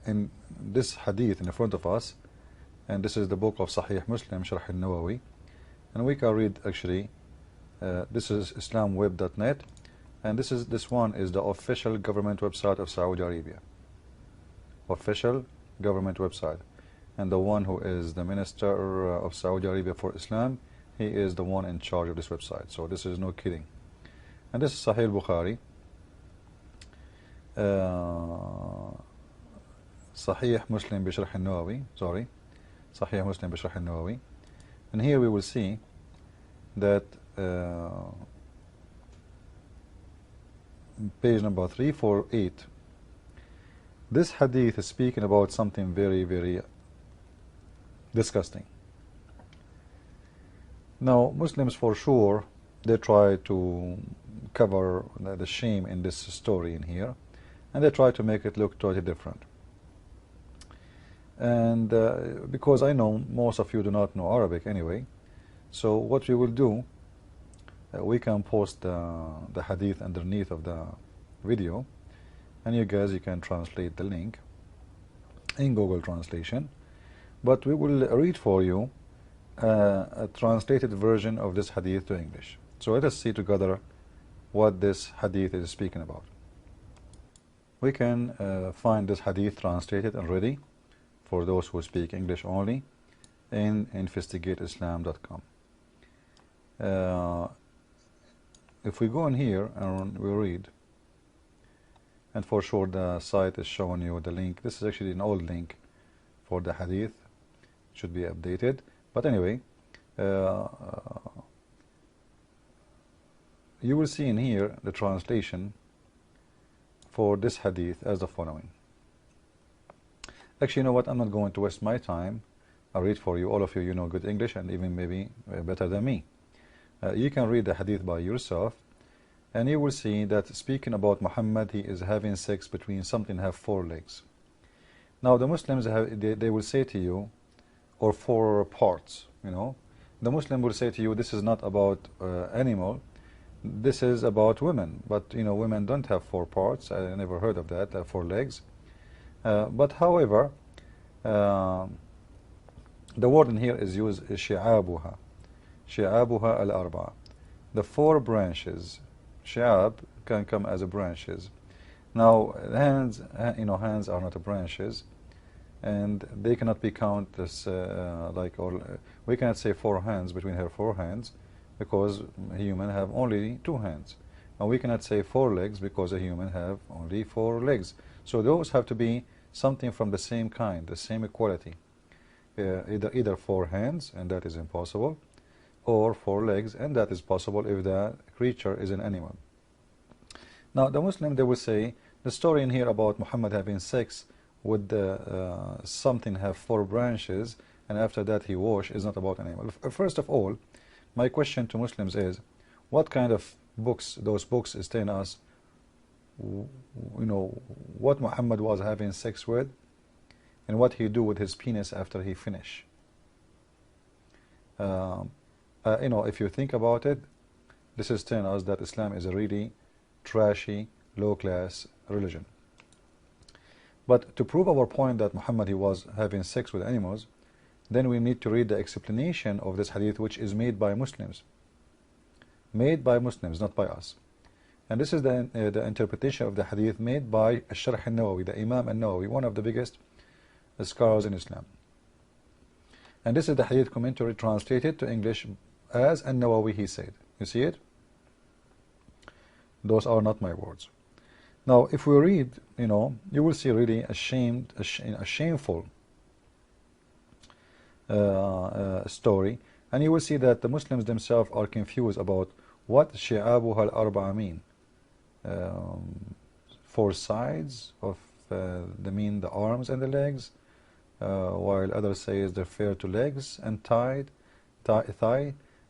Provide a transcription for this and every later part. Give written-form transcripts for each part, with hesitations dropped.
in this hadith in front of us, and this is the book of Sahih Muslim, Sharh al-Nawawi, and we can read actually, this is islamweb.net, and this one is the official government website of Saudi Arabia. Official government website. And the one who is the minister of Saudi Arabia for Islam, he is the one in charge of this website. So this is no kidding. And this is Sahih Bukhari. Sahih Muslim bi Sharh al-Nawawi. Sorry. Sahih Muslim bi Sharh al-Nawawi. And here we will see that page number 348, this hadith is speaking about something very, very disgusting. Now, Muslims for sure, they try to cover the shame in this story in here, and they try to make it look totally different. And because I know most of you do not know Arabic anyway, so what we will do, we can post the hadith underneath of the video, and you guys, you can translate the link in Google Translation. But we will read for you a translated version of this hadith to English. So let us see together what this hadith is speaking about. We can find this hadith translated already for those who speak English only in investigateislam.com. If we go in here and we read, and for sure the site is showing you the link. This is actually an old link for the hadith. Should be updated, but anyway, you will see in here the translation for this hadith as the following. Actually, you know what, I'm not going to waste my time. I'll read for you. All of you, you know good English, and even maybe better than me. You can read the hadith by yourself, and you will see that speaking about Muhammad, he is having sex between something have 4 legs. Now the Muslims they will say to you, or 4 parts, you know. The Muslim will say to you, this is not about animal, this is about women. But you know, women don't have 4 parts. I never heard of that, 4 legs. But however, the word in here is used shi'abuha. Shi'abuha al-arba'a. The 4 branches. Shi'ab can come as a branches. Now hands, you know, hands are not branches, and they cannot be counted as we cannot say 4 hands between her 4 hands, because a human have only 2 hands, and we cannot say 4 legs because a human have only 4 legs. So those have to be something from the same kind, the same equality, either 4 hands, and that is impossible, or 4 legs, and that is possible if the creature is an animal. Now the Muslim, they will say the story in here about Muhammad having sex with something have 4 branches, and after that he wash, is not about an animal. First of all, my question to Muslims is, what kind of books, those books is telling us, you know, what Muhammad was having sex with, and what he do with his penis after he finish. You know, if you think about it, this is telling us that Islam is a really trashy, low-class religion. But to prove our point that Muhammad, he was having sex with animals, then we need to read the explanation of this hadith, which is made by Muslims. Made by Muslims, not by us. And this is the interpretation of the hadith made by Sharh al-Nawawi, the Imam al-Nawawi, one of the biggest scholars in Islam. And this is the hadith commentary translated to English as al-Nawawi he said. You see it? Those are not my words. Now, if we read, you know, you will see really a shameful story, and you will see that the Muslims themselves are confused about what shi'abuha al-arba'a mean. 4 sides of the arms and the legs, while others say they refer to legs and thigh,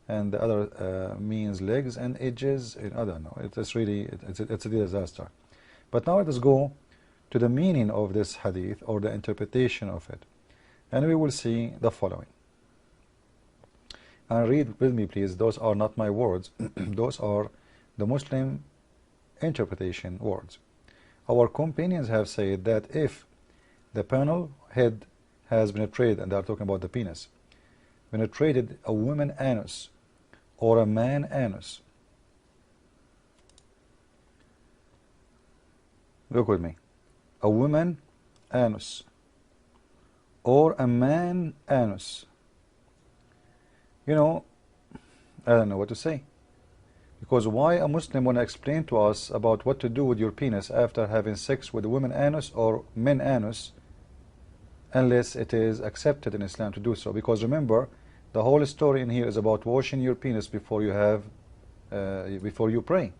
and the other means legs and edges. I don't know. It's really it's a disaster. But now let us go to the meaning of this hadith, or the interpretation of it, and we will see the following. And read with me, please. Those are not my words. Those are the Muslim interpretation words. Our companions have said that if the panel head has penetrated, and they are talking about the penis, penetrated a woman anus or a man anus. Look with me. A woman anus or a man anus. You know, I don't know what to say. Because why a Muslim want to explain to us about what to do with your penis after having sex with a woman anus or men anus, unless it is accepted in Islam to do so? Because remember, the whole story in here is about washing your penis before you have, before you pray.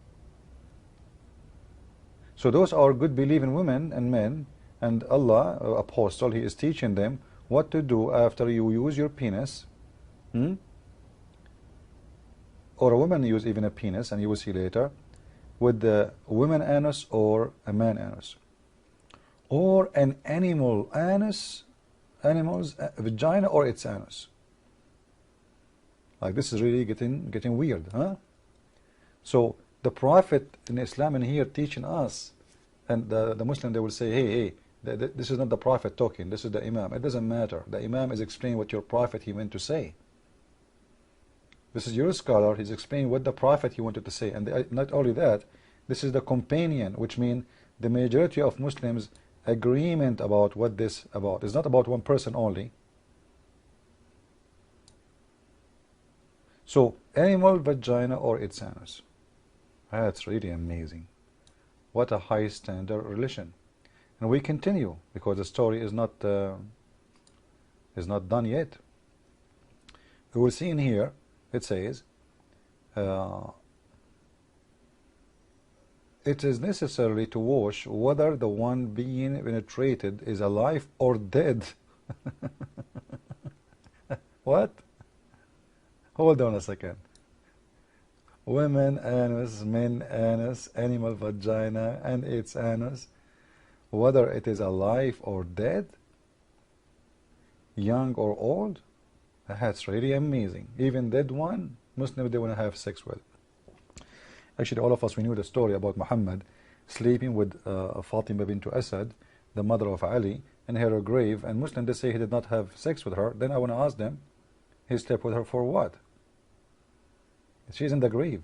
So those are good believing women and men, and Allah, apostle, he is teaching them what to do after you use your penis. Or a woman use even a penis, and you will see later, with the woman anus or a man anus. Or an animal anus, animal's vagina or its anus. Like, this is really getting weird, huh? So the Prophet in Islam in here teaching us, and the Muslim, they will say, hey, this is not the Prophet talking, this is the Imam. It doesn't matter. The Imam is explaining what your Prophet he meant to say. This is your scholar, he's explaining what the Prophet he wanted to say. And not only that, this is the companion, which means the majority of Muslims agreement about what this about. It's not about one person only. So, animal vagina or its anus. That's really amazing. What a high standard religion. And we continue, because the story is not done yet. We will see in here, it says, it is necessary to wash whether the one being penetrated is alive or dead. What? Hold on a second. Women anus, men anus, animal vagina and its anus, whether it is alive or dead, young or old. That's really amazing. Even dead one, Muslims, they want to have sex with. Actually, all of us, we knew the story about Muhammad sleeping with Fatima bint Asad, the mother of Ali, in her grave, and Muslims, they say he did not have sex with her. Then I want to ask them, he slept with her for what? She's in the grave,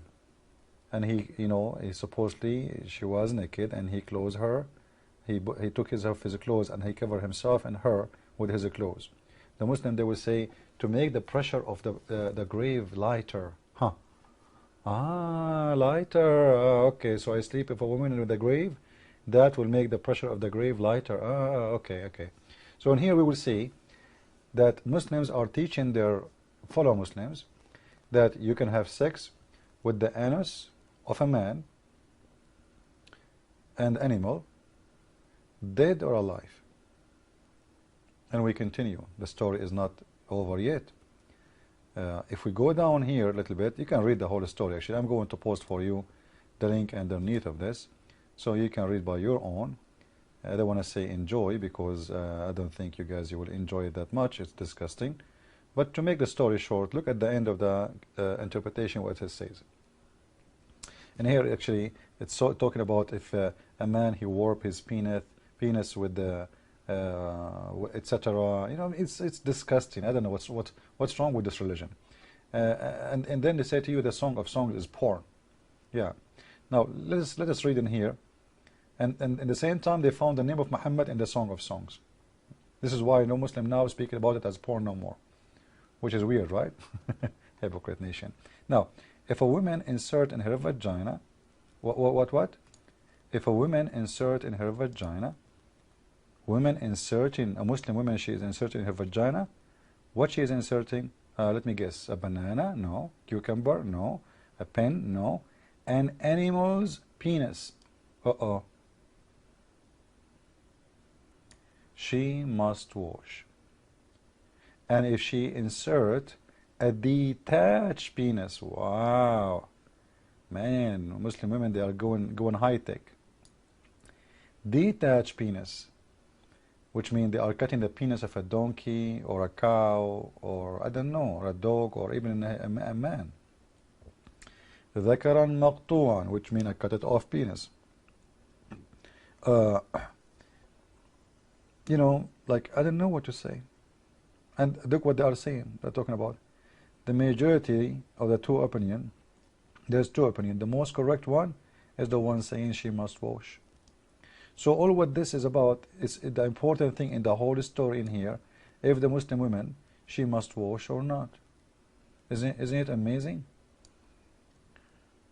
and he, you know, he supposedly, she was naked, and he clothed her. He took his clothes and he covered himself and her with his clothes. The Muslim, they will say, to make the pressure of the grave lighter. Huh? Ah, lighter. Okay, so I sleep with a woman in the grave. That will make the pressure of the grave lighter. Okay. So in here we will see that Muslims are teaching their fellow Muslims that you can have sex with the anus of a man and animal, dead or alive. And we continue. The story is not over yet. If we go down here a little bit, you can read the whole story. Actually, I'm going to post for you the link underneath of this, so you can read by your own. I don't want to say enjoy, because I don't think you guys will enjoy it that much. It's disgusting. But to make the story short, look at the end of the interpretation, what it says. And here, actually, it's talking about if a man, he warp his penis with the etc. You know, it's disgusting. I don't know what's wrong with this religion. And then they say to you the Song of Songs is porn. Yeah. Now let us read in here. And at the same time, they found the name of Muhammad in the Song of Songs. This is why no Muslim now speaking about it as porn no more, which is weird, right? Hypocrite nation. Now, if a woman insert in her vagina, what? If a woman insert in her vagina, woman inserting, a Muslim woman, she is inserting her vagina. What she is inserting? Let me guess. A banana? No. Cucumber? No. A pen? No. An animal's penis? She must wash. And if she insert a detached penis, wow, man, Muslim women, they are going high tech. Detached penis, which means they are cutting the penis of a donkey or a cow or I don't know, or a dog or even a man. ذكرا مقطوعا, which means a cut it off penis. you know, like, I don't know what to say. And look what they are saying, they're talking about. The majority of the two opinion, there's two opinion. The most correct one is the one saying she must wash. So all what this is about is the important thing in the whole story in here. If the Muslim woman, she must wash or not. Isn't it amazing?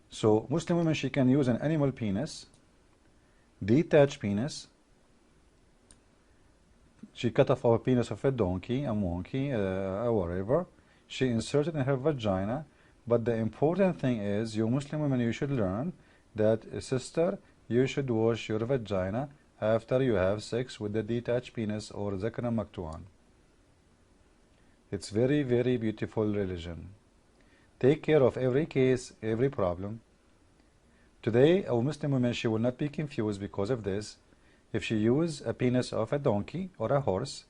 So Muslim woman, she can use an animal penis, detached penis. She cut off a penis of a donkey, a monkey, whatever. She inserted in her vagina. But the important thing is, you Muslim women, you should learn that, sister, you should wash your vagina after you have sex with the detached penis or zakara maktuan. It's very, very beautiful religion. Take care of every case, every problem. Today, a Muslim woman, she will not be confused because of this. If she use a penis of a donkey or a horse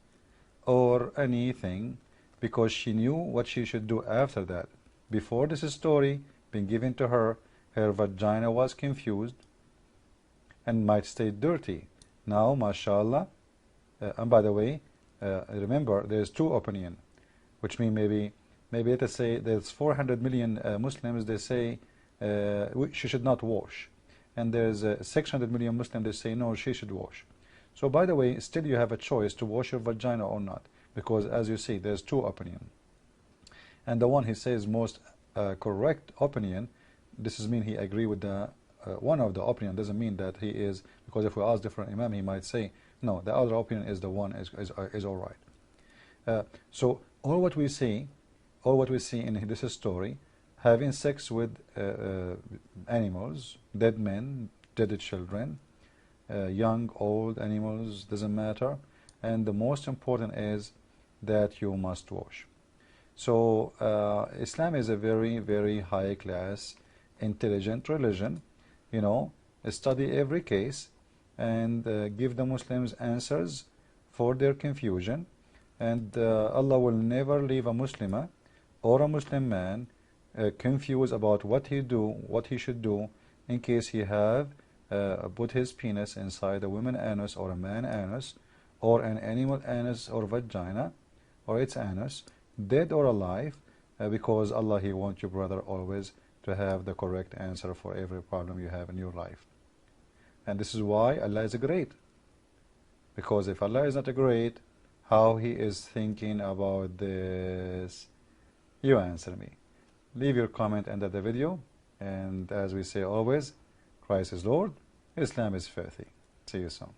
or anything, because she knew what she should do after that. Before this story being given to her, her vagina was confused and might stay dirty. Now, mashallah, and by the way, remember, there's two opinion, which mean maybe let us say there's 400 million Muslims, they say she should not wash. And there's 600 million Muslims, they say no, she should wash. So by the way, still you have a choice to wash your vagina or not, because as you see, there's two opinion. And the one he says most correct opinion, this is mean he agree with the one of the opinion, doesn't mean that he is, because if we ask different imam, he might say no, the other opinion is the one is all right. So all what we see in this story, having sex with animals, dead men, dead children, young, old animals, doesn't matter. And the most important is that you must wash. So Islam is a very, very high class, intelligent religion. You know, study every case and give the Muslims answers for their confusion. And Allah will never leave a Muslimah or a Muslim man confused about what he should do in case he have put his penis inside a woman anus or a man anus or an animal anus or vagina or its anus, dead or alive, because Allah, he wants you, brother, always to have the correct answer for every problem you have in your life. And this is why Allah is great, because if Allah is not great, how he is thinking about this? You answer me. Leave your comment under the video, and as we say always, Christ is Lord, Islam is filthy. See you soon.